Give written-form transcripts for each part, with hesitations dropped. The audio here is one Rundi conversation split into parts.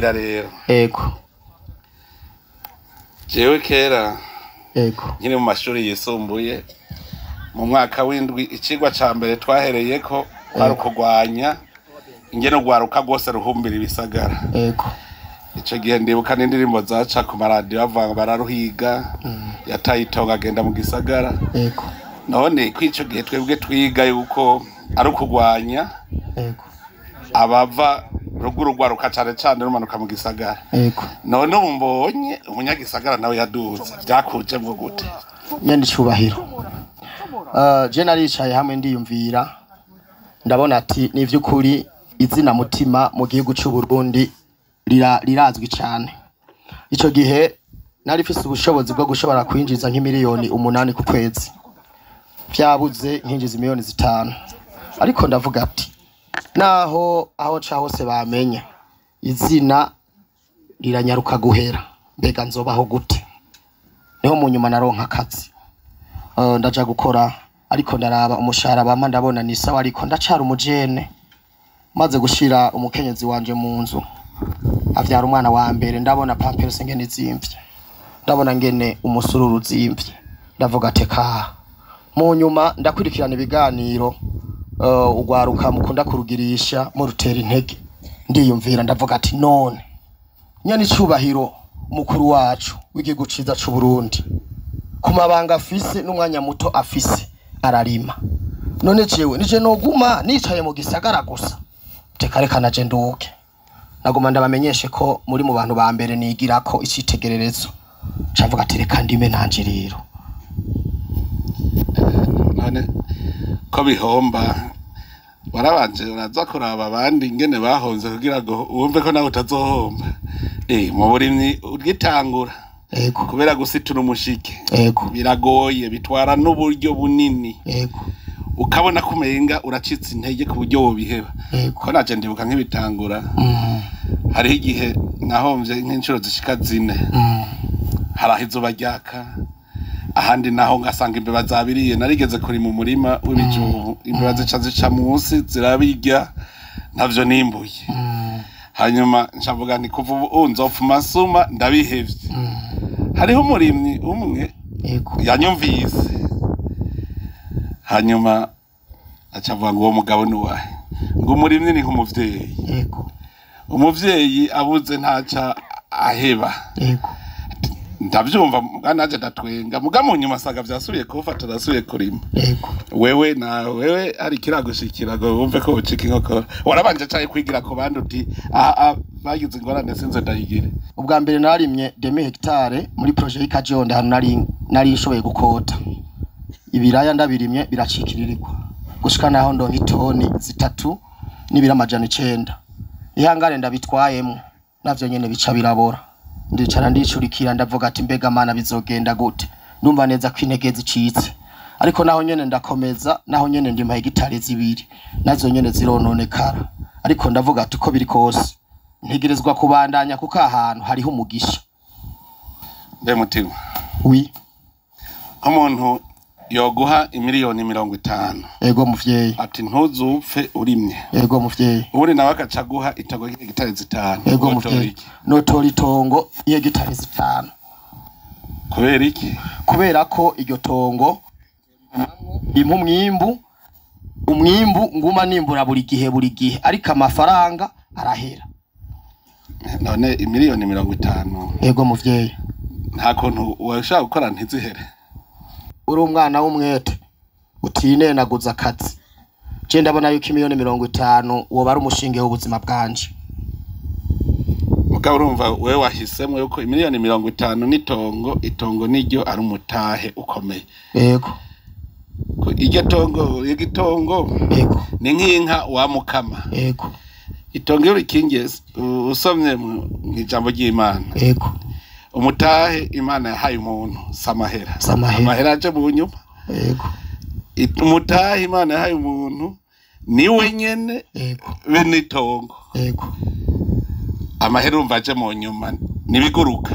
mbwira rero ego jewe kera ego nkiri mu mashuri yisumbuye mu mwaka w'indwi icigwa ca mbere twahereyeko kwari kurwanya ingene urwaruka rwose ruhumbira ibisagara ego ico gihe ndibuka n'indirimbo zaca ku maradiyo bavuga bararuhiga yataye itongo agenda mu gisagara ego none kw'ico gihe twebwe twiga yuko ari ukurwanya ego abava ruguru rwaruka cane cane rumanuka mu gisagara ego none ubu mbonye umunyagisagara nawe yaduze vyakujemwo gute nyene icubahiro je naricaye hamwe ndiyumvira ndabona ati ni vy'ukuri izina mutima mu gihugu c'u Burundi rirazwi cane ico gihe nari fise ubushobozi bwo gushobora kwinjiza nk'imiliyoni 8 ku kwezi vyabuze nkinjiza miliyoni 5 ariko ndavuga ati naho aho ca hose bamenya izina riranyaruka guhera mbega nzobaho gute niho mu nyuma naronka akazi ndaja gukora ariko ndaraba umushahara bampa ndabona ni sawa ariko ndacara umujene maze gushira umukenyezi wanje mu nzu avyara umwana wa mbere ndabona pampers ngene zimvye ndabona ngene umusururu zimvye ndavuga ateka mu nyuma ndakurikirana ibiganiro ugwaruka mukunda kurugirisha mu rutera intege ndiyumvira ndavuga ati none nyane icubahiro mukuru wacu w'igihugu ciza c'u Burundi ku mabanga afise n'umwanya muto afise ararima none jewe nije noguma nicaye mu gisagara gusa teka naje nduke naguma ndabamenyeshe ko muri mu bantu ba mbere nigira ko icitegererezo cavuga ati reka ndime nanje rero none ko bihomba warabanje uraza kuraba abandi ingene bahonze kugira ngo wumve ko nawe utazohomba mu burimyi urgitangura ego kubera gusitura umushike ego biragoye bitwara n'uburyo bunini ego ukabona kumenga uracitse intege ku buryo wobiheba ko naje ndibuka nk'ibitangura hari igihe nahomvye nk'inshuro zishika 4 haraho izuba ryaka ahandi naho ngasanga imbeba zabiriye narigeze kuri mu murima w'ibijubu imbeba zica munsi zirabirya ntavyo nimbuye hanyuma nshavuga nti kuva ubu nzopfuma nsuma ndabihevye hariho umurimyi umwe yanyumvise hanyuma acavuga ngo uwo mugabo ni wahe ngo umurimyi ni nk'umuvyeyi umuvyeyi abuze ntaca aheba ndavyumva naje ndatwenga muga mu nyuma saga vyasubiye kufata ndasubiye kurima wewe wewe ari kiragushikira ngo wumve ko ucika inkoko warabanje caye kwigira ku bandi uti bagize ingorane sinze ndayigire ubwa mbere narimye 2 hectare muri projet y'Ikajonda hano nari nshoboye gukota ibiraya ndabirimye biracikiririrwa gushika naho ndonka itoni 3 n'ibira amajana 9 ihangane ndabitwayemo navyo nyene bica birabora ndicara ndicurikira ndavuga ati mbega mana bizogenda gute ndumva neza ko intege zicitse ariko naho nyene ndakomeza naho nyene ndima hegitari 2 nazo nyene zirononekara ariko ndavuga ati uko biri kose ntegerezwa kubandanya kuko ahantu hariho umugisha mbe mutima oui umuntu yoguha imiliyoni 50 ego muvyeyi ati ntuzupfe urimye ego muvyeyi ubundi nawe akaca guha itongo hegitari 5 ego muvyeyi notora itongo hegitari 5 kubera iki kubera ko iryo tongo umwimbu nguma nimbura buri gihe ariko amafaranga arahera none imiliyoni 50 ego muvyeyi nta kuntu washaka gukora ntizihere uri umwana w'umwete utinenaguza akazi je ndabona yuko imiliyoni 50 woba ari umushinge w'ubuzima bwanje mugabo urumva wewe wahisemo yuko imiliyoni 50 itongo niryo ari umutahe ukomeye yego iryo igitongo yego ni nk'inka wa mukama yego itongo rikingiye usomye mu ijambo ry'Imana yego umutahe Imana yahaye umuntu samahera aje mu nyuma yego umutahe Imana yahaye umuntu niwe nyene bene itongo yego amahera umva aje mu nyuma nibiguruka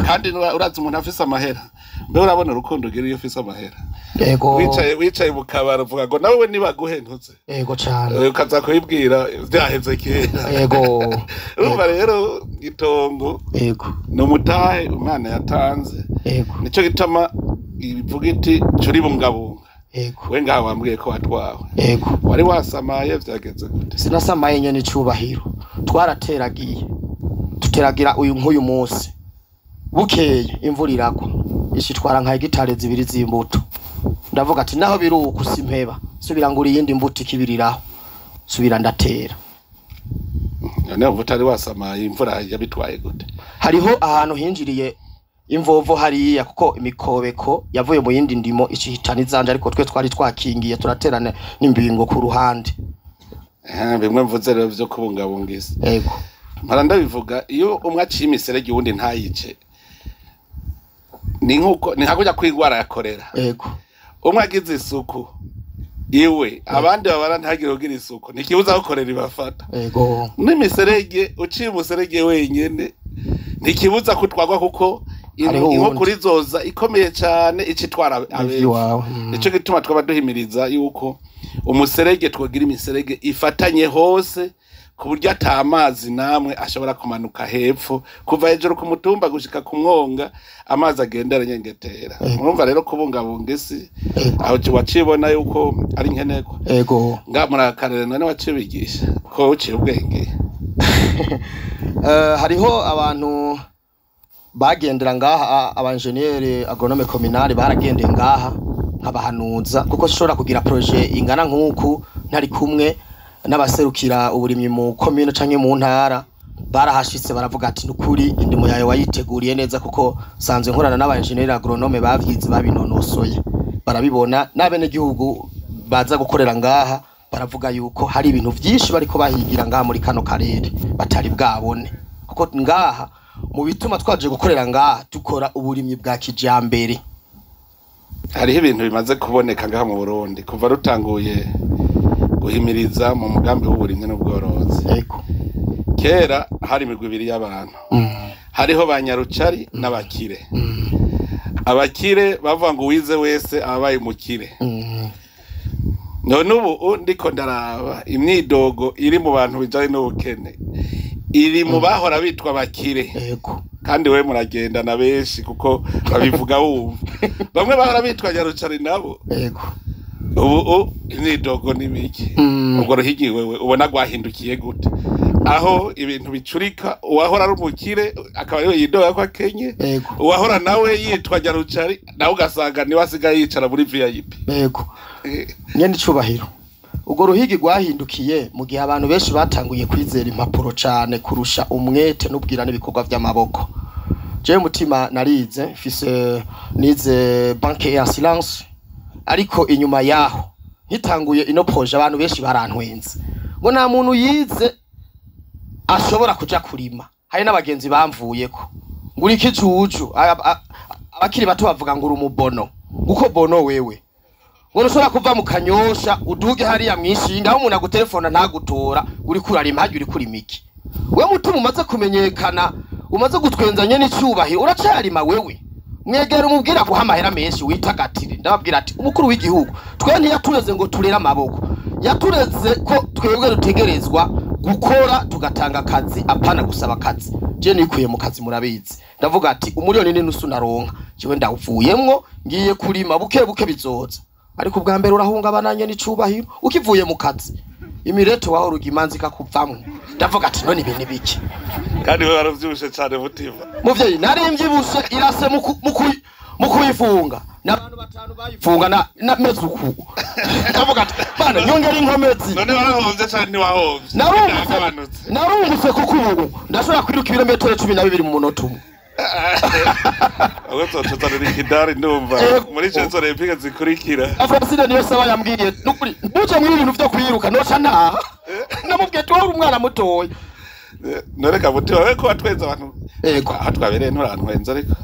kandi urazi umuntu afise amahera mbe urabona urukundo gira iyo afise amahera Yego. wicaye mu kabara uvuga ngo nawe nibaguhentuze. Yego cyane. Ukaza kubibwira byaheze kera. Yego. Urumva rero itongo. Yego. No mutahe Imana yatanze. Yego. Nico gitama ibivuga iti curi bungabunga. Yego. We ngaha wambwiye ko watwawe. Yego. Wari wasamaye vyageze gute? Sinasamaye nyene icubahiro. Twarateragiye. Tuteragira nk'uyu munsi. Bukeye imvura iragwa. Ishitwara nka hegitare zibiri z'imbuto. Ndavuga ati naho biruko simpeba. Subira nguri yindi mbuto ikibiriraho. Subira ndatera. None ubutari wasamaye imvura yabitwaye gute? Hariho ahantu hinjiriye imvovo hariya kuko imikobeko yavuye mu yindi ndimo icihitana izanje ariko twe twari twakingiye turaterana n'imbingo ku ruhande. Bimwe mvuze rero byo kubungabungisa. Yego. Mpara ndabivuga iyo umwe aciye imiserege uwundi ntayice. Ni nkakujya kwigwara yakorera. Yego. Umwe agize isuku iwe abandi babara ntagire ugira isuku nikibuza gukorera ibafata. Yego. N'imiserege uciye umuserege wenyene nikibuza kutwagwa kuko inko kuri zoza ikomeye cyane icitwara abeje. Nico gituma twaba duhimiriza yuko umuserege twogira imiserege ifatanye hose ku buryo atamazi namwe ashobora kumanuka hepfo kuva hejuru ku mutumba gushika ku mwonga amazi agenda arengetera. Murumva rero kubungabunga isi aho wacibona yuko ari nkeneko. Yego. Murakarere none wacibigisha ko uciye ubwenge. Hariho abantu bagendera ngaha abanjeniyeri agronome communale baragendeye ngaha nkabahanuza kuko shobora kugira projet ingana nk'uku ntari kumwe n'abaserukira uburimyi mu commune canke mu ntara barahashitse baravuga ati nukuri indimo yawe wayiteguriye neza kuko sanzwe nkorana n'abanjeniyeri agronome bavyize babinonosoye barabibona n'abene gihugu baza gukorera ngaha baravuga yuko hari ibintu vyinshi bariko bahigira ngaha muri kano karere batari bwabone kuko ngaha mu bituma twaje gukorera ngaha dukora uburimyi bwa kijambere. Hariho ibintu bimaze kuboneka ngaha mu Burundi kuva rutanguye guhimiriza mu mugambi w'uburimyi n'ubworozi. Yego. Kera hari imigwi ibiri y'abantu. Hariho banyarucari n'abakire. Abakire bavuga ngo wize wese abaye umukire. None ubu ndiko ndaraba imyidogo iri mu bantu bijanye n'ubukene iri mu bahora bitwa bakire. Yego. Kandi we muragenda na benshi kuko babivuga wumva. Bamwe bahora bitwa nyarucari nabo. Yego. Ubu imyidogo ni biki. Ubwo ruhigi wewe ubona gwahindukiye gute? Aho ibintu bicurika uwahora ari umukire akaba ariwe yidoga ko akenye. Yego. Uwahora nawe yitwa nyarucari nawe ugasanga ni wasigaye yicara muri VIP. Yego. Nyene icubahiro. Ubwo ruhigi gwahindukiye mu gihe abantu benshi batanguye kwizera impapuro cyane kurusha umwete n'ubwirane ibikorwa by'amaboko. Je mutima narize nize banque et assurance ariko inyuma yaho ntitanguye ino projet abantu benshi barantwenze ngo nta muntu yize ashobora kuja kurima. Hari n'abagenzi bamvuyeko nguri ikijuju abakiri bato bavuga ngo uri umubono uko bono wewe ngo ushobora kuva mu kanyosha uduge hariya mwishinga aho umuntu agutelefona ntagutora uri kurarima haje uri kuri miki we mutima umaze kumenyekana umaze gutwenzanye n'icubahiro uracarima wewe mwegera umubwira guha amahera menshi witagatire. Ndababwira ati umukuru w'igihugu twe ntiyatureze ngo turera amaboko yatureze ko twebwe dutegerezwa gukora tugatanga akazi apana gusaba akazi. Je nikuye mu kazi murabizi ndavuga ati umuriyoni n'inusu naronka jewe ndawuvuyemwo ngiye kurima buke bizoza ariko ubwa mbere urahungabananye n'icubahiro ukivuye mu kazi imireto waho rugimanzi kakuvamwe ndavuga ati none ibintu biki kandi we waravyibushe cyane mutima. Muvyeyi nari mvyibushe irase mu kuyifunga n'abantu batanu bayifunga na mezuku ndavuga ati bana nyongera inkomezi. None warahovye cyane ni wahovye narungutse kuko ubu ndashobora kwiruka ibirometero 12 mu munota umwe. Aho tototari kidari ndumva muri chenzo olympique zikurikira. Afrasine niyo saba yambwiye nukuri buje muri ibintu byo kwiruka noca nta namubwiye to uri umwana mutoya. None kabuti wawe ko watwenza abantu. Yego. Aho twabereye nturantwenza ariko.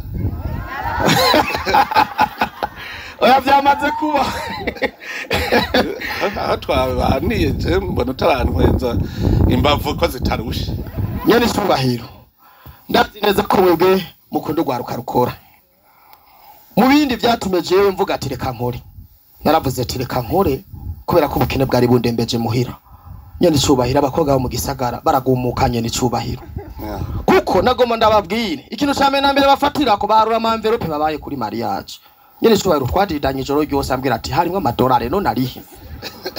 Oya vyamaze kuba. Aho twabaniye je mbona utarantwenza imbavu ko zitarusha. Nyene cyubahiro. Ndazi neza ko mwebwe mukunda gwaruka rukora. Mu bindi byatume jewe mvuga ati reka nkore. naravuze ati reka nkore kubera ko ubukene bwari bundembeje muhira nyene icubahiro abakobwa bo mu gisagara baragumukanye n'icubahiro kuko nagoma ndababwire ikintu ca mbere na mbere bafatira ko baharura amamverope babaye kuri mariage nyene icubahiro twadidanye ijoro ryose ambwira ati harimwo amadolari none arihe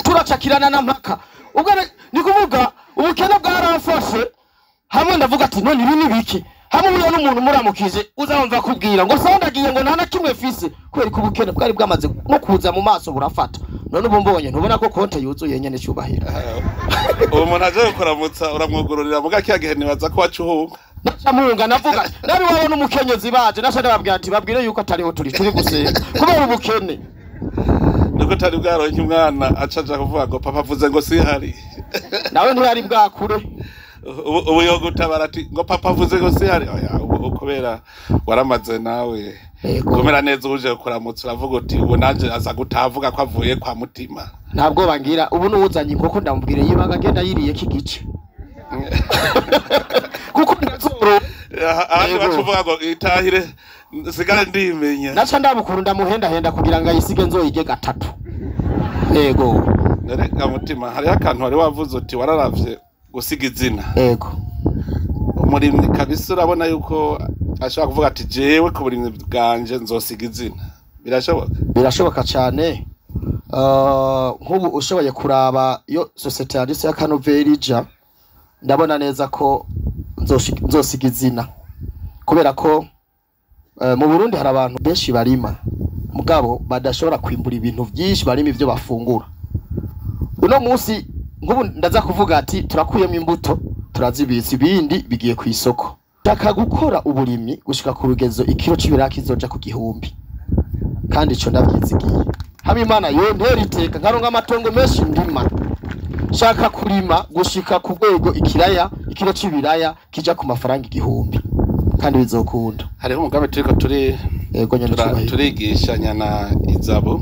turacakirana na mpaka ubwo ni kuvuga ubukene bwarafashe hamwe ndavuga ati none ibi ni biki hamwe uyo n'umuntu muramukije uzamva kubwira ngo sondagiye ngo nta na kimwe fise kubera ko ubukene bwari bwamaze no kuza mu maso burafata none ubu mbonye ntubona ko konte yuzuye nyene cyubahira uwo muntu aje kuramutsa uramwugururira muga kiyagihe nibaza ko wacuhunga nacamunga navuga nari wawe n'umukenyezi baje nashaka babwira ati babwire yuko atariho turi gusenga kubera ubukene nuko tari bwaronke umwana acaja kuvuga ngo papa avuze ngo sihari nawe ntiyari bwakure ubu yo gutabara ati ngo papa avuze ngo sihari oya kubera waramaze nawe kumera neza uje kuramutsa uravuga uti ubu nanje aza gutavuga ko avuye kwa mutima ntabwo bangira ubu n'uzanye inkoko ndamubwire yibaga agenda yiriye kigice kuko ndazoro ahandi bacuvuga ngo itahire sigara ndimenya naca ndabukuru ndamuhenda kugira ngo ayisige nzoyige gatatu yego nereka mutima hari akantu wari wavuze uti wararavye gusiga izina yego umurimyi kabisa urabona yuko ashobora kuvuga ati jewe ku burimyi bwanje nzosiga izina birashoboka cyane nk'ubu ushoboye kuraba iyo societe yanditse ya Kanoverija ndabona neza ko nzosiga izina kubera ko mu Burundi hari abantu benshi barima mugabo badashobora kwimbura ibintu byinshi barimo ivyo bafungura uno munsi nk'ubu ndaza kuvuga ati turakuyemo imbuto turazibitse ibindi bigiye ku isoko shaka gukora uburimyi gushika ku rugezo ikiro c'ibiraki zoja ku gihumbi kandi ico ndavyizigiye Habimana yontera iteka nkaronka amatongo menshi ndima shaka kurima gushika ku rwego ikiro c'ibiraya kija ku mafaranga igihumbi kandi bizokunda hariho umugambi turiko turigishanya na Izabo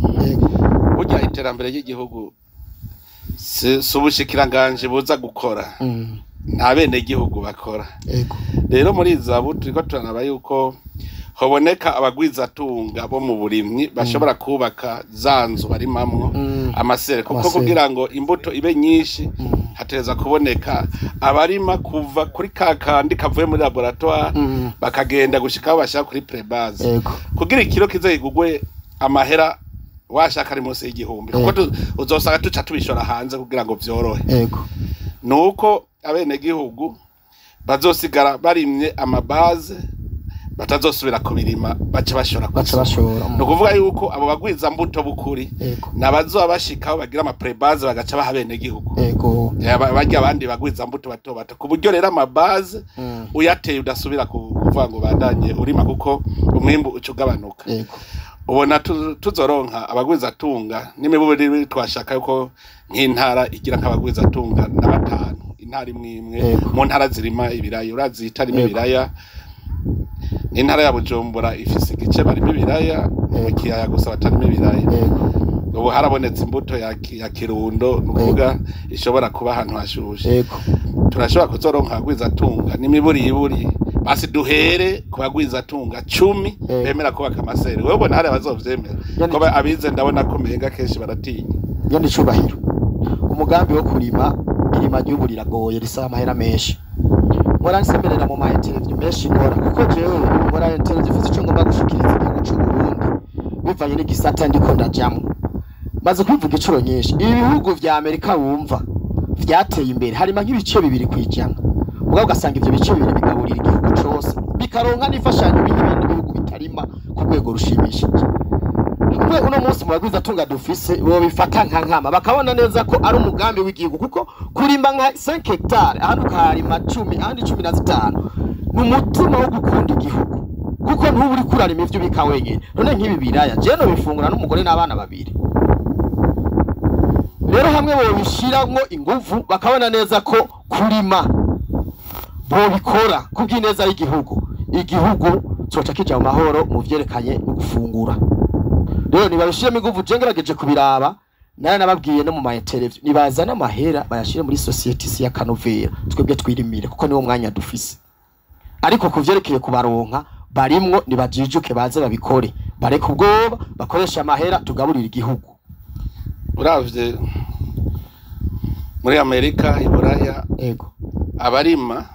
burya iterambere ry'igihugu subushikiranganje buza gukora nta bene igihugu bakora rero muri Izabo turiko turanaba yuko hoboneka abagwizatunga bo mu burimyi bashobora kubaka zanzu barimamwo amasere kuko kugira ngo imbuto ibe nyinshi hateza kuboneka abarima kuva kuri kakandi kavuye muri laboratoire bakagenda gushikaho bashaka kuri prebase kugira ikiro kizayigugwe amahera washaka ari munsi y'igihumbi kuko uzosanga tuca tubishora hanze kugira ngo vyorohe nuko abene gihugu bazosigara barimye amabaze batazosubira kubirima baca bashora no kuvuga yuko abo bagwiza mbuto bukuri nabazo bashikaho bagira ama prebase bagaca bahabene gihugu bajya abandi bagwiza mbuto bato bato kuburyo rero amabaze uyateye udasubira kuvuga ngo bandanye urima kuko umwimbu ucugabanuka ubona tuzoronka abagwiza tunga n'imiburi twashaka yuko nk'intara igira nk'abagwiza tunga na batanu intara imwe mu ntara zirima ibiraya urazita rimwe ibiraya intara ya Bujumbura ifise igice barimo ibiraya ikiyaya gusa batarimo ibiraya ubu harabonetse imbuto ya Kirundo nukuvuga ishobora kuba ahantu hashushe turashobora kuzoronka abagwiza tunga n'imiburi basi duhere ku bagwiza tunga 10 bemera kubaka amaseri wewe ubona hari abazovyemera ko abize ndabona ko menga kenshi baratinya nyandi cubahiro umugambi wo kurima irima ry'ubu riragoye risaba amahera menshi muransemerera mu interview menshi nkora kuko jewe nkora interview zifite ico ngomba gushikiriza igihugu cy'u Burundi bivanye n'igisata ndiko ndajamwe maze kwivuga icuro nyinshi ibi bihugu vya Amerika wumva vyateye imbere harima nk'ibice bibiri kwijana ubwo ugasanga ivyo bice bibiri bigaburira igihugu cyose bikaronka n'ifashanyo y'ibindi bihugu bitarima ku rwego rushimishije hamwe uno munsi mu bagwiza tunga dufise bo bifata nkama bakabona neza ko ari umugambi w'igihugu kuko kurimba nka 5 hectares ahantu karima 10 ahandi 15 n'umutima wo gukunda igihugu kuko ntuburi kurarima ivyo bikawenyene none nk'ibi biraya je no bifungura n'umugore n'abana babiri rero hamwe bo bishiramwo ingufu bakabona neza ko kurima bo bikora kubw'ineza y'igihugu coca kija mu mahoro mu vyerekanye no gufungura rero nibabishiremo ingufu jengerageje kubiraba nari nababwiye no mu interview nibazana amahera bayashire muri societe ya Kanovera twebwe twirimire kuko niwo mwanya dufise ariko kuvyerekeye kubaronka barimwo nibajijuke baze babikore bareka ubwoba bakoresha amahera tugaburira igihugu uravye muri Amerika iburaya yego abarima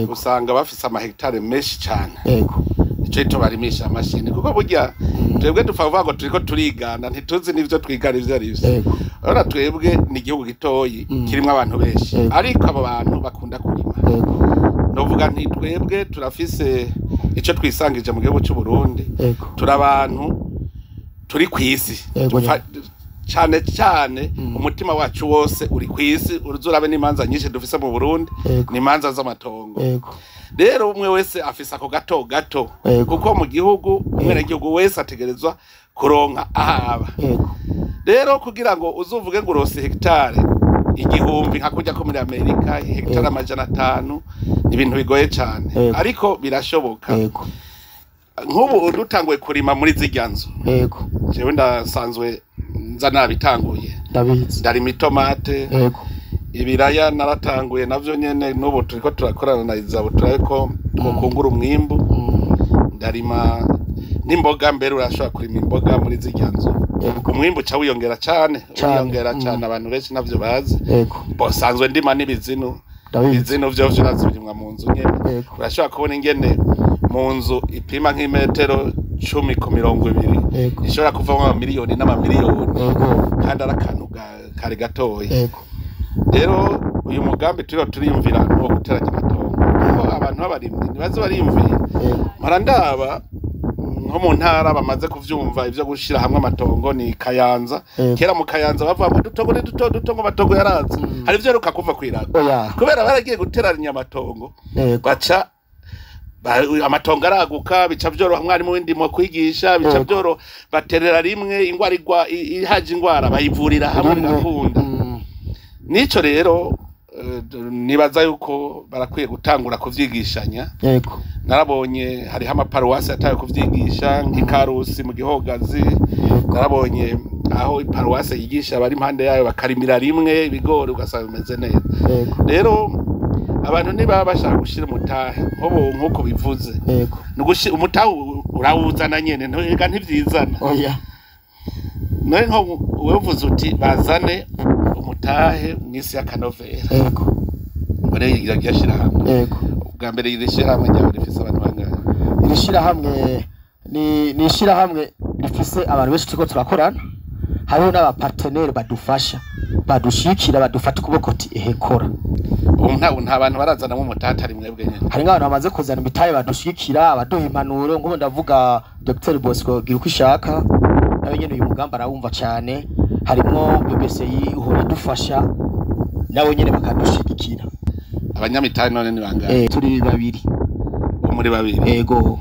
usanga bafise amahegitare menshi cyane yego ico ito barimisha amashini kuko burya twebwe dufavuga ngo turiko turigana ntituzi n'ivyo twigana ivyo arivyo yego ora twebwe ni igihugu gitoyi kirimwo abantu benshi ariko abo bantu bakunda kurima yego novuga nti twebwe turafise ico twisangije mu gihugu cy'u Burundi yego turi abantu turi kwisi cyane cyane umutima wacu wose uri kwisi uruzurabe n'imanza nyinshi dufise mu Burundi n'imanza z'amatongo rero umwe wese afise ako gato gato kuko mu gihugu umwene gihugu wese ategerezwa kuronka ahaba rero kugira ngo uzuvuge ngo urose hectare igihumbi nka kujya ko muri Amerika hectare 500 ibintu bigoye cyane ariko birashoboka nk'ubu dutanguye kurima muri ziryanzo jewe ndasanzwe nza nabitanguye ndarima itomate ibiraya naratanguye navyo nyene n'ubu turiko turakorana na Izabo turako twokungura umwimbu ndarima n'imboga mbere urashobora kurima imboga muri ziryanzo umwimbu ca wiyongera cyane abantu benshi navyo bazi bosanzwe ndima n'ibizinu izino vyo urazibirimwa mu nzu nyene urashobora kubona ingene mu nzu ipima nk'imetero 10 ku 20 ishobora kuvamo miliyoni n'amamiliyoni kandi arakantu kare gatoya rero uyu mugambi turiyumvira no guteranya amatongo kuko abantu babarimye nibaze bariyumvira marandaba nko mu ntara bamaze kuvyumva ivyo gushira hamwe amatongo ni Kayanza kera mu Kayanza bavuga ngo dutongo ni duto ngo amatongo yaraza hari ivyo ruka kuva kwiraga kubera baragiye guteranya amatongo baca amatongo araguka bica vyoro mwarimu w'indimo kwigisha bica vyoro baterera rimwe ingwara igwa ihaje ingwara bayivurira hamwe gakunda nico rero nibaza yuko barakwiye gutangura kuvyigishanya narabonye hari amaparuwasi ataye kuvyigisha nk'Ikarusi mu Gihogazi narabonye aho iparuwasi yigisha bari impande yayo bakarimira rimwe ibigori ugasanga bimeze neza rero abantu niba bashaka gushira umutahe nkuko bivuze nugushira umutahe urawuzana nyene ntega ntivyizana naye nko wevuze uti bazane umutahe mwisi ya Kanovera bare yashira hamwe ubwa mbere irishira hamwe ryabo rifise abantu bangahe irishira hamwe ni shira hamwe rifise abantu benshi tuko turakorana hariho n'aba partenaire badufasha badushikira badufata kuboko ati ehekora nta bantu barazana mu mutata ari mwebwe nyene hari nk'abantu bamaze kuzana imitahe badushikira abaduha impanuro ngo ndavuga Dr Bosco gira uko ishaka nawe nyene uyu mugamba arawumva cyane harimo BBCI uhora dufasha nawe nyene bakadushigikira abanyamitahe none ni bangahe turi babiri muri babiri yego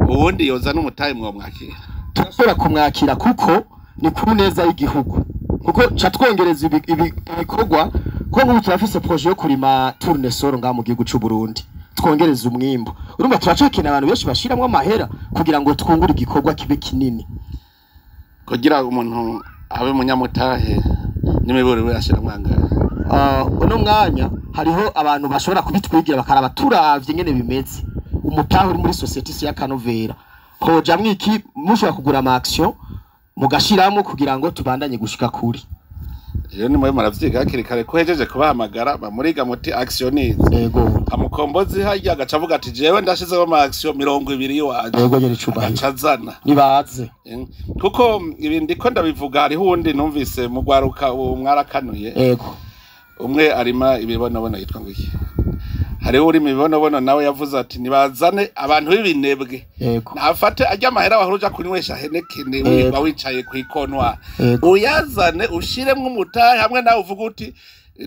ubundi yoza n'umutahe mwo mwakira turashobora kumwakira kuko ni kuri neza y'igihugu kuko catwongereza ibikorwa ko nk'ubu turafise projet yo kurima tournesol nga mu gihugu cy'u Burundi twongereza umwimbo urumva turacakina abantu benshi bashiramwe amahera kugira ngo twungure igikorwa kibe kinini kugira umuntu abe munyamutahe n'imiburi we ashira mwangara uno mwanya hariho abantu bashobora kubitwigira bakaraba turavye nyene bimeze umutahe uri muri society ya Kanovera hoja mwiki mushobora kugura ama action mugashiramo kugira ngo tubandanye gushika kuri iyo ni mwe maravyiga hakiri kare ko hejeje kubahamagara bamuriga muti actioniste yego amukombozi hajya agacavuga ati jewe ndashizeho ama action 20 waje yego nyene cubaye acazana nibaze kuko ibindi ko ndabivuga hari hundi numvise mu gwaruka umwarakanuye yego umwe arima ibibonabona yitwa ngiki hari uri mibonobono nawe yavuze ati nibazane abantu b'ibinebwe nafate ajya amahera wahuruja kunywesha henekene bawicaye ku ikonwa uyazane ushiremwe umutahe hamwe nawe uvuga uti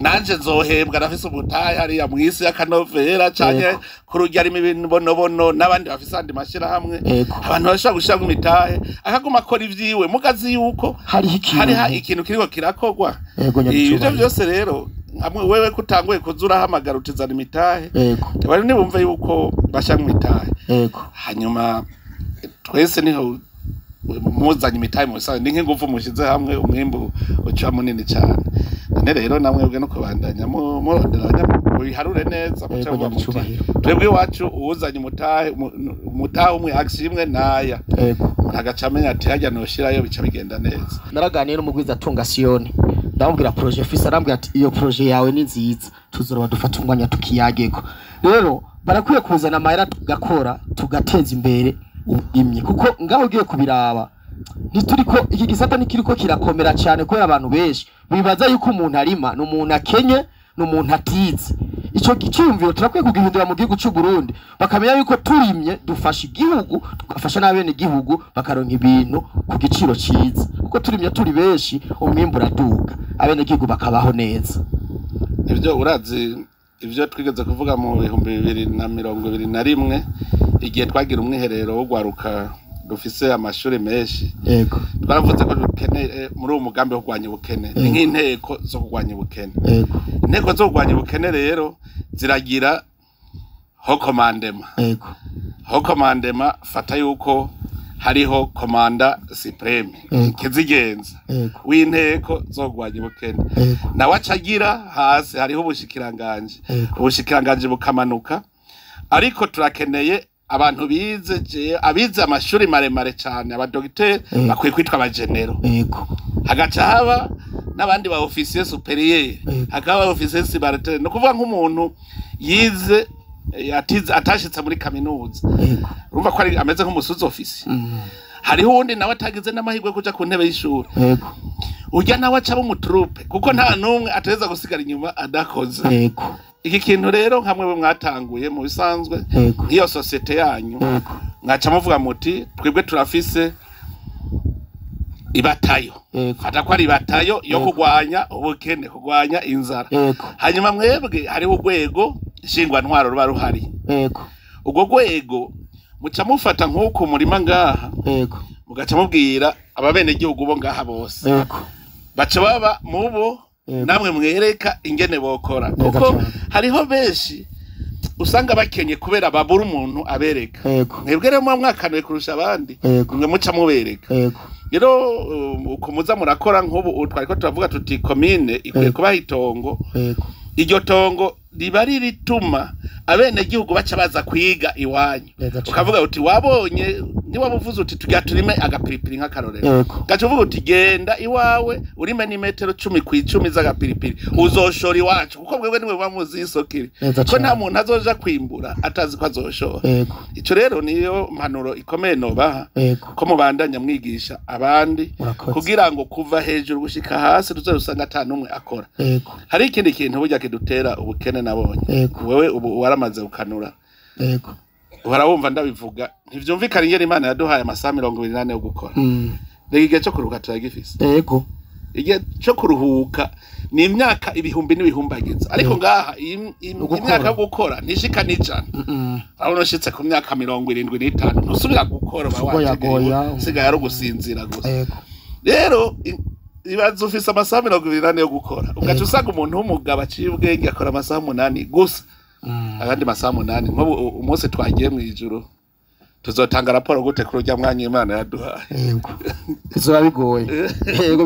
nanje nzohembwa nafise umutahe ari ya mwisi ya Kanovera canke kurujya ari mibonobono n'abandi bafise andi mashira hamwe abantu bashaka gushaka imitahe akaguma akora ivyiwe mugazi yuko hari ikintu kiriko kirakogwa ivyo byose rero amwe wewe kutanguye kuzura hamagara utizana imitahe bari nibumve yuko bashaka imitahe hanyuma twese niho muzanye imitahe mu bisanzwe ni nk'ingufu mushize hamwe umwimbu uca munini cyane none rero namwe bwe no kubandanya murondera biharure neza twebwe iwacu uwuzanye umutahe umwe agishimwe naya agacamenya ati hajya noshirayo bica bigenda neza naraganiye n'umugwiza atunga Sioni ndamubwira projet fisa arambwira ati iyo projet yawe ni nziza tuzoroba dufata umwanya tukiyageko rero barakwiye kuzana amahera tugakora tugateza imbere uburimyi kuko ngaho ugiye kubiraba ntituriko iki gisata nikiriko kirakomera cyane kubera abantu benshi bibaza yuko umuntu arima n'umuntu akenye n'umuntu atize ico gicumviro turakwiye kugihindura mu gihugu cy'u Burundi bakamenya yuko turimye dufasha igihugu tugafasha n'abene igihugu bakaronka ibintu ku giciro ciza kuko turimye turi benshi umwimbu uraduga abene igihugu bakabaho neza ivyo urazi ivyo twigeze kuvuga mu 2021 igihe twagira umwiherero wo gwaruka dufise amashuri menshi yego twaravuze ko dukeneye muri uwo mugambi wo kurwanya ubukene nk'inteko zo kurwanya ubukene yego inteko zo kurwanya ubukene rero ziragira ho commandement yego ho commandement fata yuko hariho komanda supreme kizigenza w'inteko zo kurwanya ubukene nawe acagira hasi hariho ubushikiranganje ubushikiranganje bukamanuka ariko turakeneye abantu abize amashuri maremare cyane abadogiteri bakwiye kwitwa abagenero hagaca haba n'abandi ba officier supérieur hakaba ba officier subalterne no kuvuga nk'umuntu yize atashitse muri kaminuza urumva ko ari ameze nk'umusuzi office hariho uwundi nawe atagize n'amahirwe kuja ku ntebe y'ishuri urya nawe acaba umutrupe kuko nta numwe ateza gusigara inyuma adakoze iki kintu rero nkamwe mwatanguye mu bisanzwe nk'iyo societe yanyu mwaca muvuga muti twebwe turafise ibatayo fata ko ari ibatayo yo kurwanya ubukene kurwanya inzara hanyuma mwebwe hariho urwego shingwa ntwaro ruba ruhari ubwo rwego muca mufata nk'uko murima ngaha mugaca mubwira ababene igihugu bo ngaha bose baca baba mubo namwe mwereka ingene bokora kuko hariho benshi usanga bakenye kubera babura umuntu abereka mwebwe rero mwakanuye kurusha abandi mwe muca mubereka rero uko muza murakora nk'ubu twariko turavuga tuti commune ikwiye kubaha itongo iryo tongo riba rituma abene gihugu baca baza kwiga iwanyu ukavuga uti wabonye ndi wabuvuze uti tujya turime agapiripiri nk'akarorero gaca uvuga uti genda iwawe urime ni metero 10 ku 10 z'agapiripiri uzoshora iwacu kuko mwebwe niwe bamuzi isokiri ko nta muntu azoja kwimbura atazi ko azoshora ico rero niyo mpanuro ikomeye nobaha ko mubandanya mwigisha abandi kugira ngo kuva hejuru gushika hasi tuzosanga ata numwe akora hari ikindi kintu burya kidutera ubukene nabonye wewe ubu waramaze ukanura warabumva ndabivuga ntivyumvikana ingene Imana yaduhaye amasaha 28 yo gukora igihe cyo kuruhuka turagifise igihe cyo kuruhuka ni imyaka ibihumbi n'ibihumbagiza ariko ngaha imyaka yo gukora nishika n'ijana abona shitse ku myaka 75 ntusubira gukora bawaje sigaye ari gusinzira gusa rero ibazo ufise amasaha 28 yo gukora ugaca usanga umuntu w'umugabo aciye ubwenge akora amasaha 8 gusa abandi masaha 8 nk'ubu umunsi twagiye mu ijuru tuzotanga raporo gute kuri urya mwanya Imana yaduhaye bizoba bigoye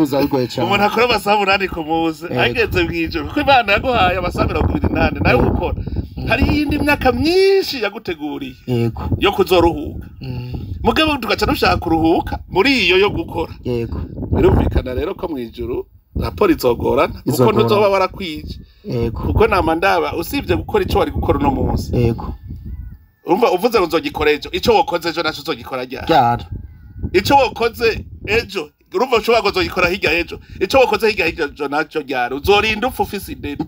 bizoba bigoye cyane umuntu akora amasaha 8 ku munsi ageze mu ijuru kuko Imana yaguhaye amasaha 28 nayo gukora hari iyindi myaka myinshi yaguteguriye yo kuzoruhuka mugabo tugaca dushaka kuruhuka muri iyo yo gukora birumvikana rero ko mu ijuru raporo izogorana kuko ntuzoba warakwije kuko nama ndaba usibye gukora ico wari gukora no munsi umva uvuze uzogikora ico wokoze ejo naco uzogikora ryari ico wokoze ejo urumva ushobora kuzogikora hirya ejo ico wokoze hirya ejo naco ryari uzorinda ufufise ideni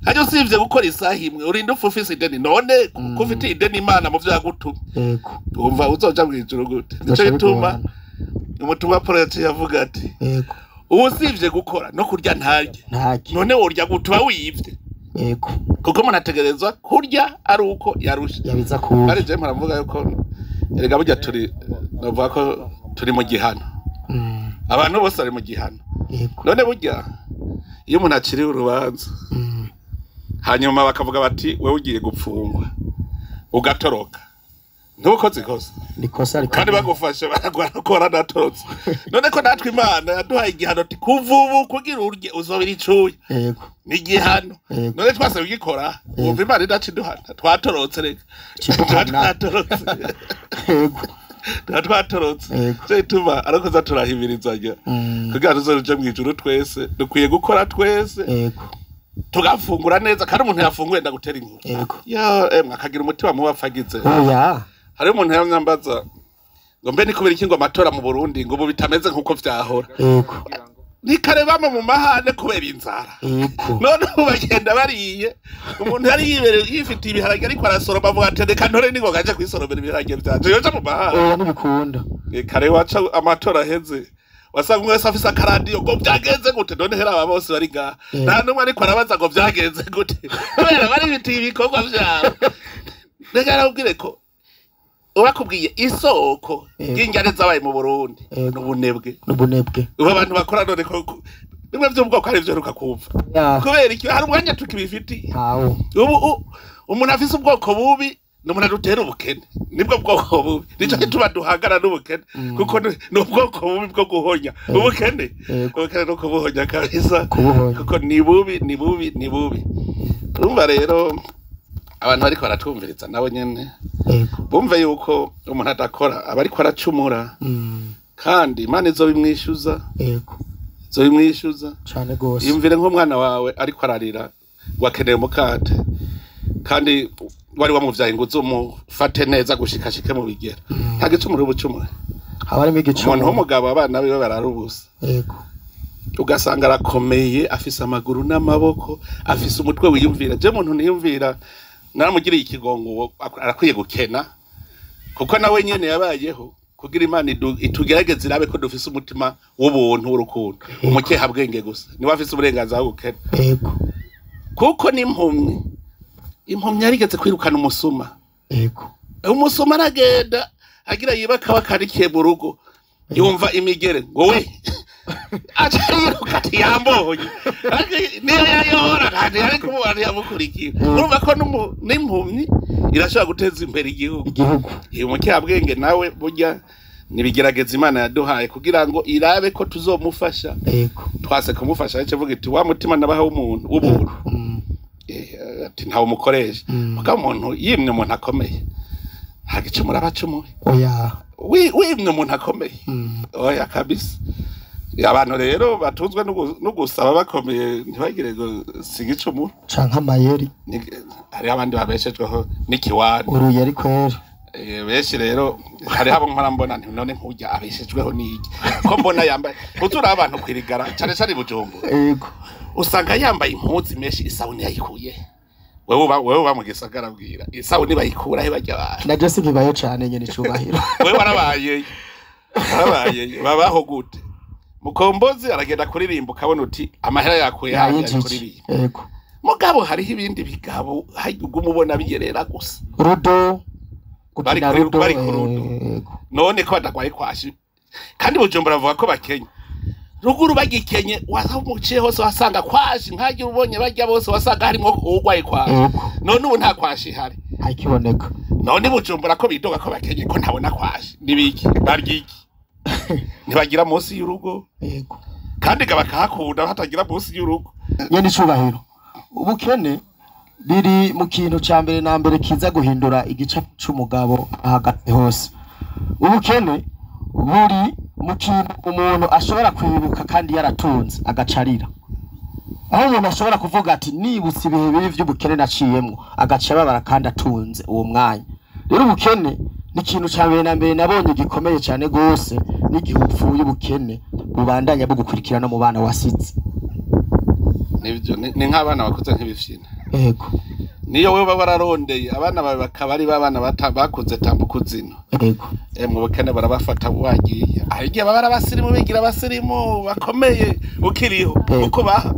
hajo usibye gukora isaha imwe urinda ufufise ideni none kufite ideni Imana mu vyo yagutumye umva uzoja mu ijuru gute nico gituma umutumwa Paul yavuga ati usibye gukora no kurya ntarye none worya gutuba wiyivye kuko munategerezwa kurya ari uko yarusha yabiza ku ari je mparavuga yuko erega burya turi navuga ko turi mu gihano abantu bose bari mu gihano none burya iyo umuntu akiri urubanza hanyuma bakavuga bati wewe ugiye gupfungwa ugatoroka ntukoze ikosa nikosa ariko kandi bagufashe baragora natotse none ko natwe Imana yaduhaye igihano ati kuvubu kugira urye uzobira icuye yego ni igihano none twase ugikora umva Imana idaci duhana twatorotse reka twatorotse yego twatorotse cyo tuma arakoza turahibirizanya kugira tuzoje mu ijuru twese dukwiye gukora twese yego tugafungura neza kandi umuntu yafunguye ndagutera inkuru yego akagira umutima mubafagize oya hari umuntu yamwambaza ngo mbe ni kubera iki ngo amatora mu Burundi ngo bitameze nkuko vyahora yego nikarebamo mu mahane kubera inzara none bagenda bariye umuntu yari yibereye yifitiye ibiharage ariko arasoroma avuga ati reka ntore ningo gaje kwisoromera ibiharage byaje yoje mu mahane oya nibikunda kare waca amatora aheze wasanga umwe wese afise akaradiyo ngo byagenze gute none hera aba bose bari ngaha nta numwe ariko arabaza ngo byagenze gute kubera bari bitiye ibikorwa vyabo reka arabwire ko ubakubwiye isoko ry'injyane zabaye mu Burundi n'ubunebwe ubu abantu bakora none ko bimwe by'ubwoko ari byo ruka kumva kubera iki hari umwanya tukibifiti ubu umuntu afise ubwoko bubi n'umuntu adutera ubukene nibwo bwoko bubi nico gituma duhagara n'ubukene kuko n'ubwoko bubi bwo guhonya ubukene no kubuhonya kabisa kuko ni bubi urumva rero abantu bariko baratumviriza nabo nyene bumve yuko umuntu adakora aba ariko aracumura kandi Imana izobimwishuza izobimwishuza cyane gose yumvire nk'umwana wawe ariko ararira wakeneye umukate kandi wari wamuvyaye ngo uzomufate neza gushikashike mu bigera nta gicumuro ubucumure haba ari igicumuro umuntu w'umugabo abana biwe bararubusa ugasanga arakomeye afise amaguru n'amaboko afise umutwe wiyumvira je muntu niyumvira naramugiriye ikigongo arakwiye gukena kuko nawe nyene yabayeho kugira Imana itugerageze irabe ko dufise umutima w'ubuntu w'urukundo umukeha bwenge gusa ni wafise uburenganzira bwo gukena kuko impumyi yarigeze kwirukana umusuma umusuma aragenda agira yibaka bakarikiye mu rugo yumva imigere ngo we acayiruka ati yambonye niyo yayora kandi ariko umuntu yamukurikiye urumva ko n'impumyi irashobora guteza imbere igihugu iyo mucyabwenge nawe burya nibigerageza Imana yaduhaye kugira ngo irabe ko tuzomufasha twase kumufasha aje vuga iti wa mutima nabaha w'umuntu w'ubuntu ati ntawo mukoresha muka umuntu yimwe umuntu akomeye hagicumura abacumuye oya wimwe umuntu akomeye oya kabisa abantu rero batuzwe no gusaba bakomeye ntibagire ngo sigicumura canka amayeri hari abandi babeshejweho n'ikiwani uruyeri kwera benshi rero hari habo mbona none nkujya abeshejweho n'iki ko mbona yambaye utura abantu kwirigara cyane cyane Bujumbu usanga yambaye impuzu meshi isabuni yayikuye wewe bamugisagara bwira isabuni bayikura he bajya abantu naje sibibayo cyane nyene cubahiro wewe warabaye babaho gute Mukombozi aragenda kuririmba ukabona uti amahera yakuye haje kuririmba mugabo hariho ibindi bigabo umubona biyerera gusa rudo bari kurudo none ko badagwaye kwashi kandi Bujumbura bavuga ko bakenya ruguru bagikenye wazamuciye hose wasanga kwashi nkaje ubonye bajya bose wasanga harimo kugwaye kwashi none ubu nta kwashi hari akiboneka none Bujumbura ko bidoga ko bakenye ko ntabona kwashi nibiki baryiki ntibagira munsi y'urugo kandi gabakahakunda hatagira munsi y'urugo nyene icubahiro ubukene biri mu kintu ca mbere na mbere kiza guhindura igice c'umugabo ahagati hose ubukene buri mu kintu umuntu ashobora kwibuka kandi yaratunze agacarira aho umuntu ashobora kuvuga ati nibutse ibihe bibi vy'ubukene naciyemwo agaca babara kandi atunze uwo mwanya rero ubukene ni ikintu ca mbere na mbere nabonye gikomeye cyane gose n'igihe upfuye ubukene bubandanya bugukurikirana mu bana wasize nibyo ni nk'abana bakuze nk'ibifyina yego niyo wewe bararondeye abana bawe bakaba ari babana bakuze tambukuzino yego mu bukene barabafata wagiye ahigiye babara basirimu bigira basirimu bakomeye ukiriho uko baha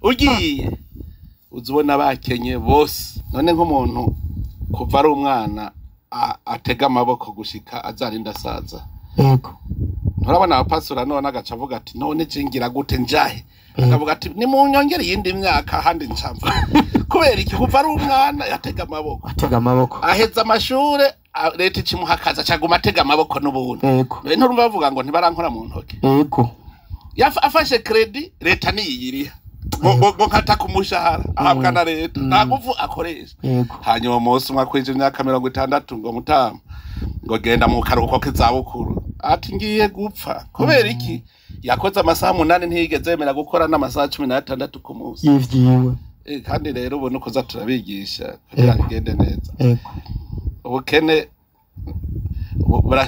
ugiye uzubona bakenye bose none nk'umuntu kuva ari umwana atega amaboko gushika azarinda saza yego nturabona abapasura none agaca avuga ati none jingira gute njahe akavuga ati ni mu nyongere yindi myaka handi ncamva kubera iki kuva ari umwana yatega amaboko atega amaboko aheza amashure leta ikimuhakaza cyaguma atega amaboko n'ubuntu yego nturumva bavuga ngo ntibarankora mu ntoke yego afashe credit leta niyiriha ngo nkata ku mushahara ahabwa na leta ntaguvu akoresha hanyuma umunsi umwe kwije imyaka 60 ngo mutama ngo genda mu karuhuko k'izabukuru ati ngiye gupfa kubera iki yakoze amasaha 8 ntiyigeze yemera gukora n'amasaha 16 ku munsi yivyiwe kandi rero ubona uko za turabigisha kugira bigende neza ubukene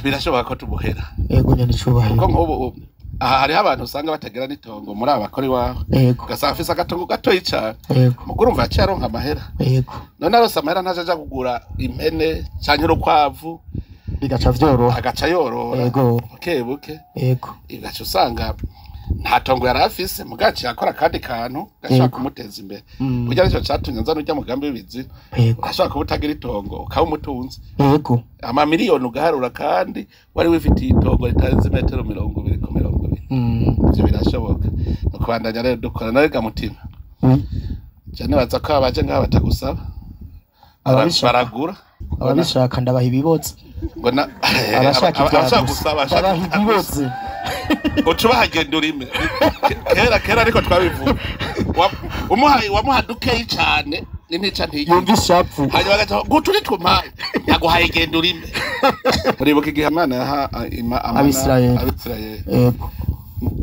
birashoboka ko tubuhera yego nyane cyubahiro kuko nk'ubu aha hari abantu usanga batagira n'itongo muri abakora iwawe ugasanga afise agatongo gatoyi cyane mukuru umva yacaronka amahera none arose amahera ntaje aja kugura impene canke urukwavu bigaca vyoroha agaca yorora buke igaca usanga nta tongo yari afise mugaci yakora kandi kantu gashaka kumuteza imbere kugira nicyo catumye nza n'ujya mugambi w'ibizi gashaka kubutagira itongo ukaba umutunzi amamiliyoni ugaharura kandi wari wifitiye itongo ritarenze metero 20 ku 20 ivyo birashoboka no kubandanya rero dukora nawe gamutima cyane baza ko abaje ngaha batagusaba baragura ababishaka ndabaha ibibotse ngo na abashaka gusaba ndabaha ibibotse ucuba hagenda urime kera ariko twabivuga wamuha dukeyi cyane n'intica ntigiye yumvishapfu hanyuma agaca guturi twuma yaguhaye genda urime uribuka igihe Imana yaha Abisirayeli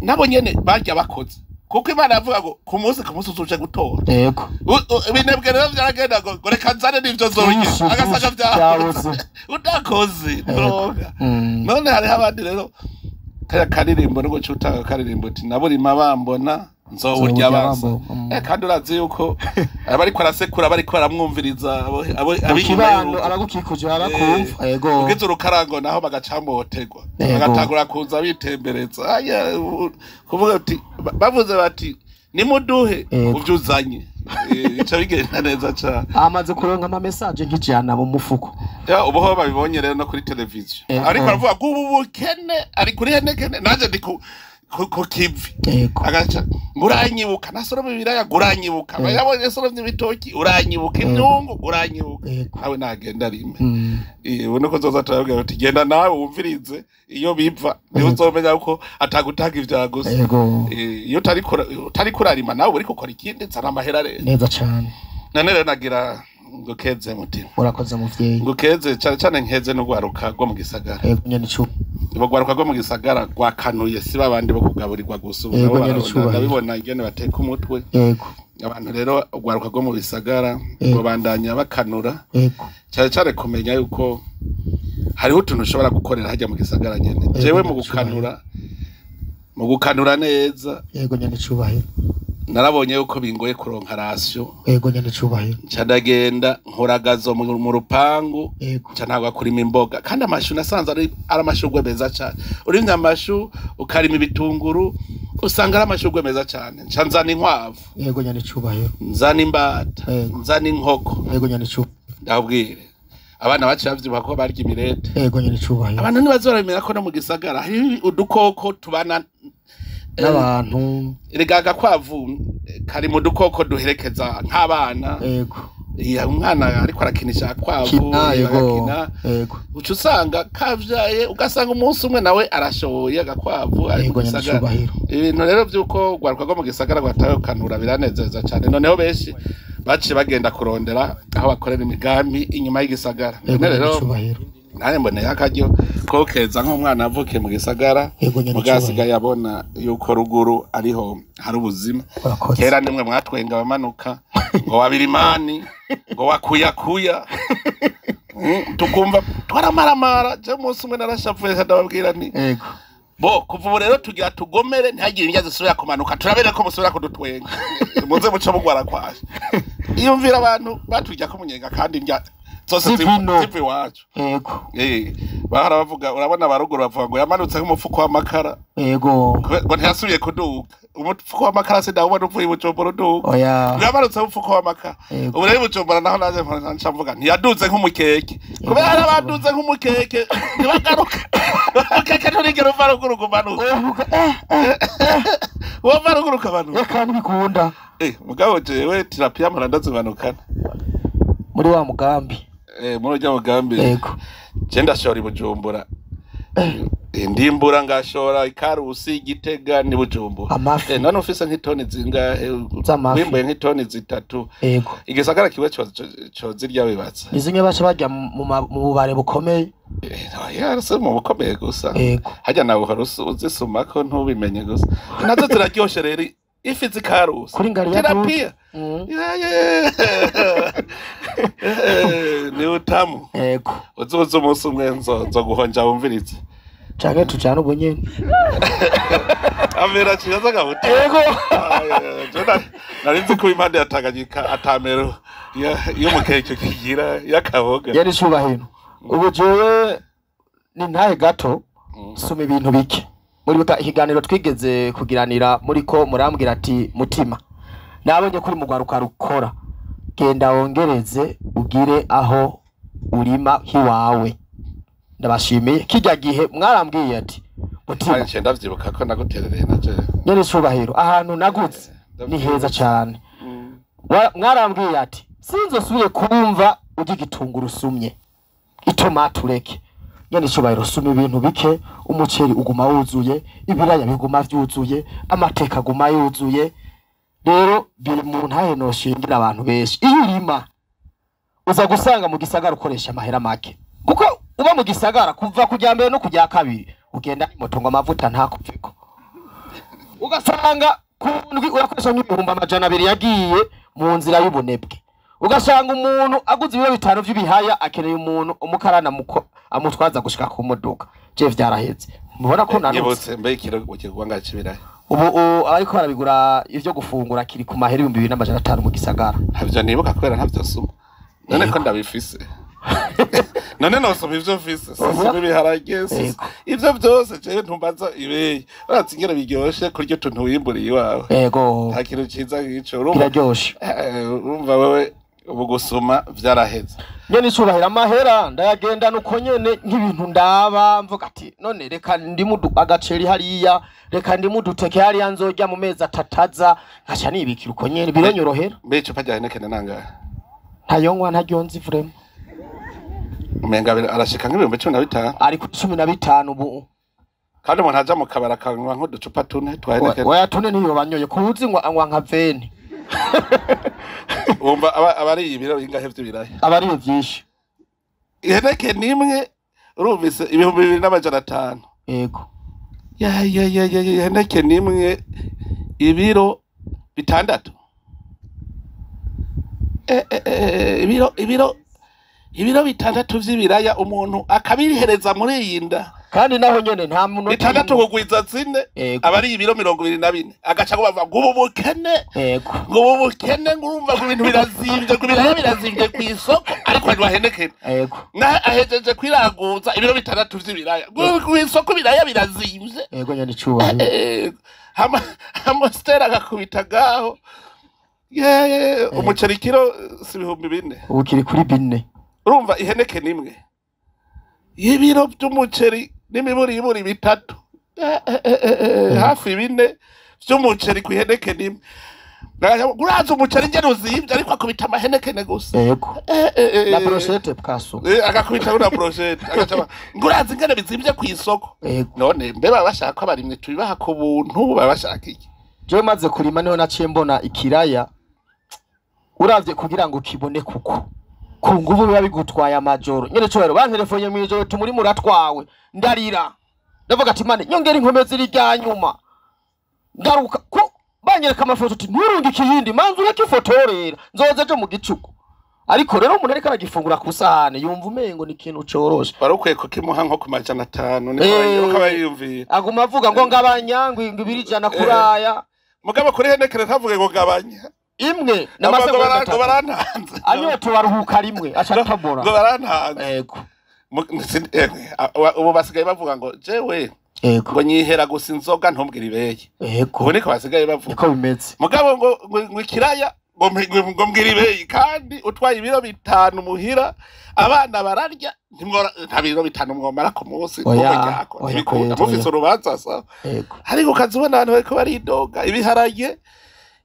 nabo nyene barya bakoze kuko Imana yavuga ngo ku munsi uzuje gutora ibinebwe rero byaragenda ngo reka nzane n'ivyo zorye agasaga byahoze udakoze none hari abandi rero karirimbo no gucutanga karirimbo ati naburima bambona nzoburya bazo kandi urazi yuko abariko arasekura bariko aramwumviriza abikibano aragukikuje arakumva yego ugize urukarango naho bagacambotegwa bagatagura kuza bitembereza kuvuga ati bavuze bati nimuduhe uvyuzanye ico bigenda neza cyane amaze kuronka ama message nk'ijana mu mufuko ubuho babibonye rero no kuri televiziyo ariko aravuga ngo ubu bukene ari kuri henekene naje ndi ku kivi agaca nguranyibuka nasorome ibiraya guranyibuka yabonye soromye ibitoki uranyibuka imyungu uranyibuka nawe nagenda rimwe ubone ko zoza turabwira ati genda nawe wumvirize iyo biva niho uzomenya uko atagutanga ivyagusa iyo utari kurarima nawe uri gukora ikindi nzana amahera rero neza cyane none rero nagira ngukeze mutima urakoze muvyeyi ngukeze cyane nkeze no gwaruka rwo mu gisagara nyene cyo bagwaruka rwo mu gisagara gwakanuye si babandi bo kugaburirwa gusubira ndabibona igene bateka umutwe abantu rero gwaruka rwo mu bisagara ngo bandanya bakanura cyane kumenya yuko hariho utuntu ushobora gukorera hajya mu gisagara nyene jewe mu gukanura neza nyene cyubahiro narabonye yuko bingoye kuronka rasyo nyene cyubahiro cyadagenda nkoragazo mu rupangu cyanagwa kurima imboga kandi amashu nasanze ari amashugwe meza cyane urimye amashu ukarima ibitunguru usanga ari amashugwe meza cyane ncanzana inkwavu nyene cyubahiro nzana imbata nzana inkoko nyene cyubahiro ndabwire abana bacu bavyibuka ko barya imirete nyene cyubahiro abantu ntibazoremera ko no mu gisagara hari udukoko tubana n'abantu rigaga kwavu kari mu dukoko duherekeza nk'abana umwana ariko arakinisha kwavu agakina uca usanga kavyaye ugasanga umunsi umwe nawe arashoboye agakwavu ari mu gisagara ibintu rero vy'uko gwaruka rwo mu gisagara gwatayokanura biranezeza cyane noneho benshi baciye bagenda kurondera aho bakorera imigambi inyuma y'igisagara rero nane mbone yakaryo ko keza nk'umwana avukiye mu gisagara mugasigaye abona yuko ruguru ariho hari ubuzima kera nimwe mwatwenga bamanuka ngo wabirimani ngo wakuyakuya tukumva twaramaramara je munsi umwe narashavuye ndababwira ni bo kuva ubu rero tugira tugomere ntihagire indya zisubira kumanuka turabere ko musubira kudutwenga muze muco mugwara kwaje iyumvira abantu batujya ko munyenga kandi indya zose zipi wacu bahora bavuga urabona baruguru bavuga ngo yamanutse nk'umufuko w'amakara ngo ntiyasubiye kuduga umufuko w'amakara se ndabona upfuye Bujumbura uduga yamanutse nk'umufuko w'amakara ubu rero Bujumbura naho naje nca mvuga ntiyaduze nk'umukeke kubera abaduze nk'umukeke ntibagaruka ukeke nturigera uva ruguru kumanuka wova ruguru kumanuka kandi bikunda mugabo jewe terapiya murandazimanukana muri wa mugambi muri urya mugambi yego je ndashora i Bujumbura ndimbura ngashora ikarusi Igitega ni Bujumbura amafi none ufise nk'itoni zingahe wimbuye nk'itoni zitatu yego igisagara kiwe cyo zirya bibatse izimwe baca bajya mu bubare bukomeye yarase mu bukomeye gusa yego hajya nawe uzisuma ko ntubimenye gusa nazo ziraryoshe rero ifi zikarusi kuri ngari ya terapia ni utamu yego uzuza umunsi umwe nzo guhonja wumvirize canke tujana ubunyene amera kiyaza gabuta yego narinzi ko impande yatanganyika atamero yo mukeke kigira yakaboga yari shubahino ubu jewe ni ntahe gato soma ibintu bike muri ikiganiro twigeze kugiranira muri ko murambwira ati mutima nabonye kuri mugwaruka rukora genda wongereze ugire aho urima hiwawe ndabashimiye kijya gihe mwarambwiye ati mutima nje ndavyibuka ko naguterereye naje nyene shubahiro ahantu nagutse ni heza cyane mwarambwiye ati sinzosubiye kumva ugi gitunguru usumye itomate ureke nyene shubahiro suma ibintu bike umuceri uguma wuzuye ibiraya biguma vyuzuye amateka aguma yuzuye rero biri mu ntahe no shingira abantu benshi iyo urima uza gusanga mu gisagara ukoresha amahera make kuko uba mu gisagara kuva kujya mbere no kujya kabiri ugenda moto ngo amavuta ntakuveko ugasanga kundwi urakoresha nk'ibihumbi 200 yagiye mu nzira y'ubunebwe ugasanga umuntu aguze ibiro 5 by'ibihaya akeneye umuntu umukarana amutwaza gushika ku modoka je vyaraheze mubona ko nanutse mbe ikiro ukigwanga cibiraye ubu ariko barabigura ivyo gufungura kiri ku mahera 2500 mu gisagara havyo nibuka kwera ntavyo suma none ko ndabifise none nosoma ivyo mfise soma ibiharage ivyo byose je ntumbaza ibeye uratsingera biryoshe kuryo tuntu wimburiye iwawe yego nta kintu ciza gico biraryoshe urumva wewe ubu gusoma vyaraheze nyene icubahira amahera ndayagenda nuko nyene nk'ibintu ndaba mvuga ati none reka ndimudu agaceri hariya reka ndimuduteke hariya nzojya mu mezi atataza nkaca nibikira uko nyene biranyorohera mbe icupa rya Heineken nangahe ntayonywa ntaryonzi vrema umenga arashika nk'ibihumbi 15 ari ku 15 ubu kandi umuntu aja mu kabara akanywa nk'uducupa tune twa Heineken oya tune niyo banyoye kubuzi ngo anywa nka veni umva abari ibiro ingahe vy'ibirayi abari byinshi Heineken nimwe urumvise ibihumbi 2500 yego ya Heineken nimwe ibiro 6 ibiro 6 vy'ibiraya umuntu akabirihereza muri yinda kandi naho nyene nta muntu 6 kugwiza 4 abari ibiro 24 agaca kubavuga ngo ubukene yego ngo ubukene ngurumva ku bintu birazimvye kubiraya birazimvye kwisoko ariko ari Heineken yego na ahejeje kwiraguza ibiro 6 vy'ibiraya kwisoko biraya birazimvye yego nyene icubahiro Amostera agakubita gaho umuceri kilo si 4 ubu kiri kuri 4 urumva Heineken imwe y'ibiro by'umuceri n'imiburi 3 hafi 4 by'umuceri ku Heineken imwe guraza umuceri ngene uzimvye ariko akubita Heineken gusa yego na brochette pkaso agakubita una brochette agacaba guraza ngene bizimvye ku isoko none mbe babashaka abarimwe tubibaha ku buntu babashaka iki je maze kurima niho naciye mbona ikiraya uravye kugira ngo kibone kuko ku ngubu biba bigutwaye amajoro nyene cyo bantelefone mu ijoro tumuri muratwawe ndarira ndavuga ati mane nyongera inkomezi iri ryanyuma ngaruka ko banyereka amafoto ati nturungi kiyindi manzu ureke ifotorera nzoze je mu gicuku ariko rero umuntu ariko aragifungura ku sahane yumva umengo ni ikintu coroshe barukwiye ko kimuha nko ku 500 niko kabayumviye aguma avuga ngo ngabanya ngo 200 kuraya mugabo kuri Heineken ntavuge ngo gabanya imwe namaze ngo barantanze anyo tubaruhuka rimwe acatabora ngo barantanze yego ubu basigaye bavuga ngo jewe ngo nyihera gusa inzoga ntumbwira ibeye yego ubu niko basigaye bavuga niko bimeze mugabo ngo ikiraya ngo mbwira ibeye kandi utwaye ibiro 5 muhira abana bararya nta biro 5 mwomara ku munsi yako ntibikunda mufise urubanza sa ariko ukazibona abantu bariko baridoga ibiharage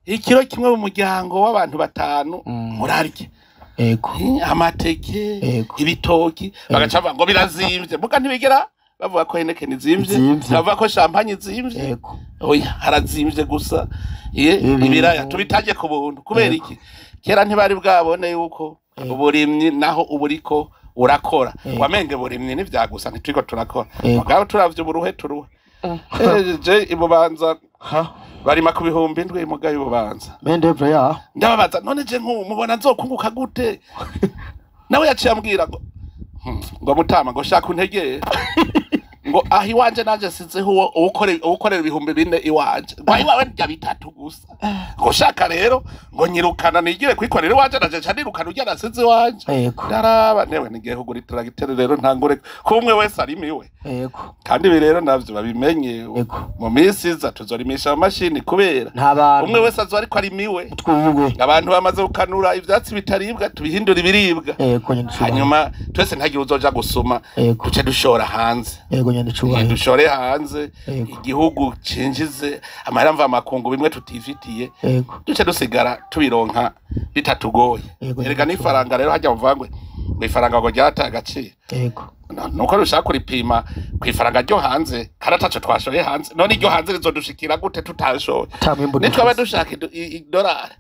ikiro kimwe mu muryango w'abantu 5 murarye ego amateke ibitoki bagaca ngo birazimvye muga ntibigera bavuga ko Heineken izimvye bavuga ko champagne izimvye oya harazimvye gusa ibiraya tubitaje ku buntu kubera iki kera ntibari bwabone yuko uburimyi naho uburiko urakora wamenge burimyi nivyagusa ntituriko turakora mugabo turavye uburuhe turuhe je ibubanza barima ku bihumbi ndwi mugaye ububanza mendevre ya ndababaza none je mubona nzokunguka gute nawe yaciye ambwira ngo mutama ngo shaka untegere ngo aho iwanje naje sizeho ukorera ibihumbi 4 iwanje ngo iwawe ndya bitatu gusa ngo shaka rero ngo nyirukana nigire kwikorera iwanje naje canirukana ujya nasize iwanje daraba newe nigiye kugura itracteur rero ntangure kumwe wese ari miwe kandi ibi rero navyo babimenye mu minsi iza tuzorimisha amashini kubera umwe wese azo ariko ari miwe abantu bamaze gukanura ivyatsi bitaribwa tubihindura ibiribwa hanyuma twese ntagira uzoja gusuma duce dushora hanze dushore hanze igihugu cinjize amahera mva makungu bimwe tutifitiye duce dusigara tubironka bitatugoye erega n'ifaranga rero hajya muvangwe ifaranga ngo ryata agaciro nuko rushaka kuripima kwifaranga ryo hanze karataco twashoye hanze none iryo hanze rizodushikira gute tutashoye nitwabe dushaka idolari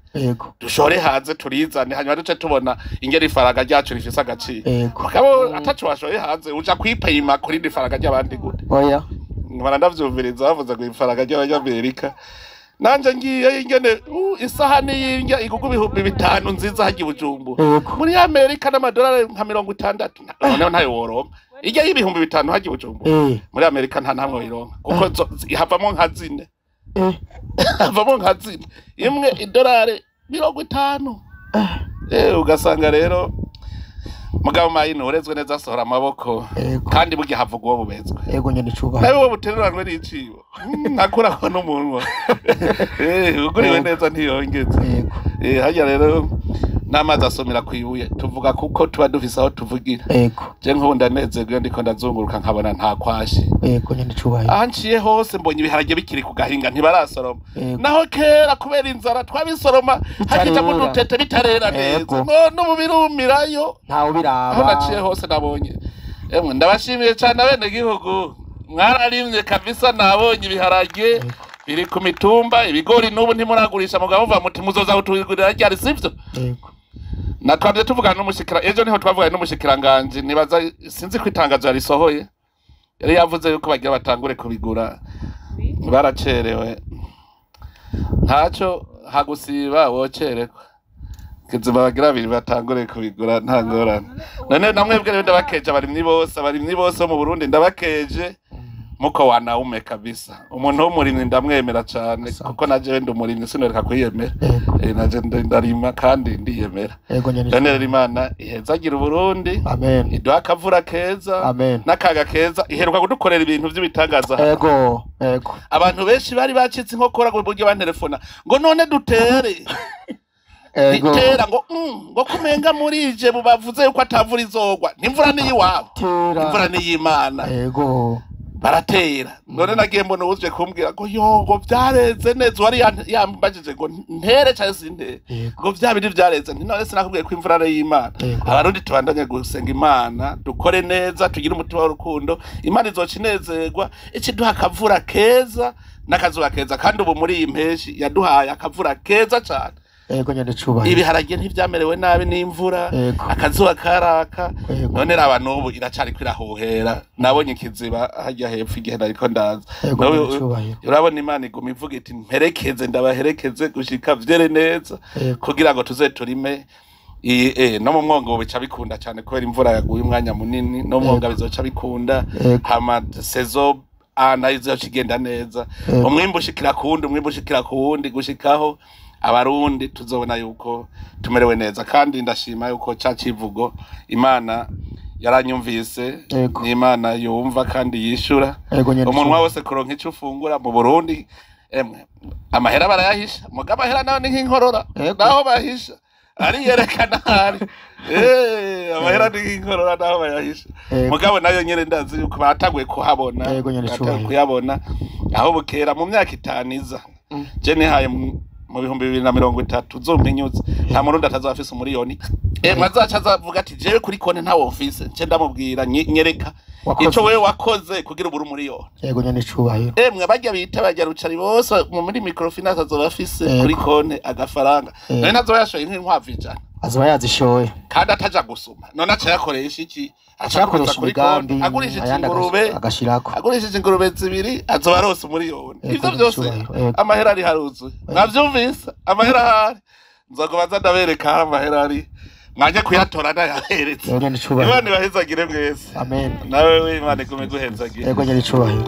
dushore hanze turizane hanyuma duce tubona ingeri ifaranga ryacu rifise agaciro mugabo ataco washoye hanze uja kwipima kuri ifaranga ry'abandi gute oya nkora ndavyumviriza bavuze ngo ifaranga ry'Abanyamerika nanje ngiye ingene isahani y'indya igugu ibihumbi 5 nziza hagiye Bujumbura muri Amerika n'amadolari nka 60 none ntayo woronka ijya y'ibihumbi 5 hagiye Bujumbura muri Amerika nta ntamwe wironka kuko havamo nka zine havamo nka zine imwe idolari 50 ugasanga rero mugabo mayino urezwe neza sohora amaboko kandi bugi havugwa bubezwe nyene cuba nawe buteruranwe n'icibo nakura ko n'umunwa uguriwe neza ntiyongeze hajya rero namazi asomera kwibuye tuvuga kuko tuba dufise aho tuvugira je nkubu ndanezerwa ndiko ndazunguruka nkabona nta kwashi nyene cuba anciye hose mbonye ibiharage bikiri ku gahinga ntibarasoroma naho kera kubera inzara twabisoroma hakita mu dutete bitarera neza no mu birumirayo ntawo biraba aho naciye hose nabonye ndabashimiye cyane abene gihugu mwararimye kabisa nabonye ibiharage biri ku mitumba ibigori n'ubu ntimuragurisha mugabo muva muti muzoza utugurira ryari sivyo natwabye tuvugana n'umushikira ejo niho twavugana n'umushikiranganje nibaza sinzi kwitangaza yarisohoye yari yavuze yuko bagira batangure kubigura baracerewe ntaco hagusiba wocerekwa kizima bagira biri batangure kubigura nta ngorane none namwebwe rero ndabakeje abarimyi bose mu Burundi ndabakeje muko wanaume kabisa umuntu w'umurimyi ndamwemera cyane kuko naje ndi umurimyi sinoreka kwiyemera naje ndarima kandi ndiyemera none rero Imana ihezagira Burundi amen iduha akavura keza n'akaga keza iheruka kudukorera ibintu by'ibitangaza abantu benshi bari bacitse inkokora ngo buryo bantelefona ngo none dutere itera ngo kumenga murije bubavuze yuko atavura izogwa nimvura ni iwawe imvura ni y'Imana baratera none nagiye mbona uzwe kumbwira ngo ngo byareze neza wari yambajije ngo ntere cyane sinde ngo byabiri byareze none sinakubwiye ko imvura ari y'Imana abarundi tubandanye gusenga Imana dukore neza tugira umutima w'urukundo Imana izocinezerwa ikiduha akavura keza n'akazuba keza kandi ubu muri iyi mpeshi yaduhaye akavura keza cyane nyene cuba ibiharage ntivyamerewe nabi n'imvura akazuba karaka none raba nubu iracari kwirahohera nabonye ikiziba hajya hepfo igihe nariko ndaza urabona Imana iguma ivuga iti mperekeze ndabaherekeze gushika vyere neza kugira ngo tuze turime no mu mwongo bica bikunda cyane kubera imvura yaguye umwanya munini no mu mwongo bizoca bikunda hama sezo nayo kigenda neza umwimbu ushikira kuwundi gushikaho abarundi tuzobona yuko tumerewe neza kandi ndashima yuko cacivugo Imana yaranyumvise ni Imana yumva kandi yishura umuntu wose kuronka ico ufungura mu Burundi amahera barayahisha mugaba amahera naho ni nk'inkorora naho bahisha ari yerekana hari amahera ni nk'inkorora naho bayahisha mugabo nayo nyene ndazi yuko bataguye kuhabona kuyabona aho bukera mu myaka 5 iza je nihaye mu 2030 uzompinyuze nta murundi atazafise umuriyoni mwazaca azavuga ati jewe kuri konti ntawo office nce ndamubwira nyereka ico wewe wakoze kugira ubura umuriyoni yego nyene icubahiro mwe bajya bita bajya rucari bose muri microfinance azoba afise kuri konti agafaranga none nazo yashoye nk'inkwavu ijana azoba yazishoye kandi ataja gusuma none aca yakoresha iki acakoresha imigambi agurishije ingurube agashirako agurishije ingurube zibiri azoba arose umuriyoni ivyo byose amahera ari haruzuye mwavyumvise amahera hari nzogobaza ndabereka amahera ari mwaje kuyatora ndayaheretse Imana ibahezagire mwese amen nawe Imana igume guhezagire yego nyene icubahiro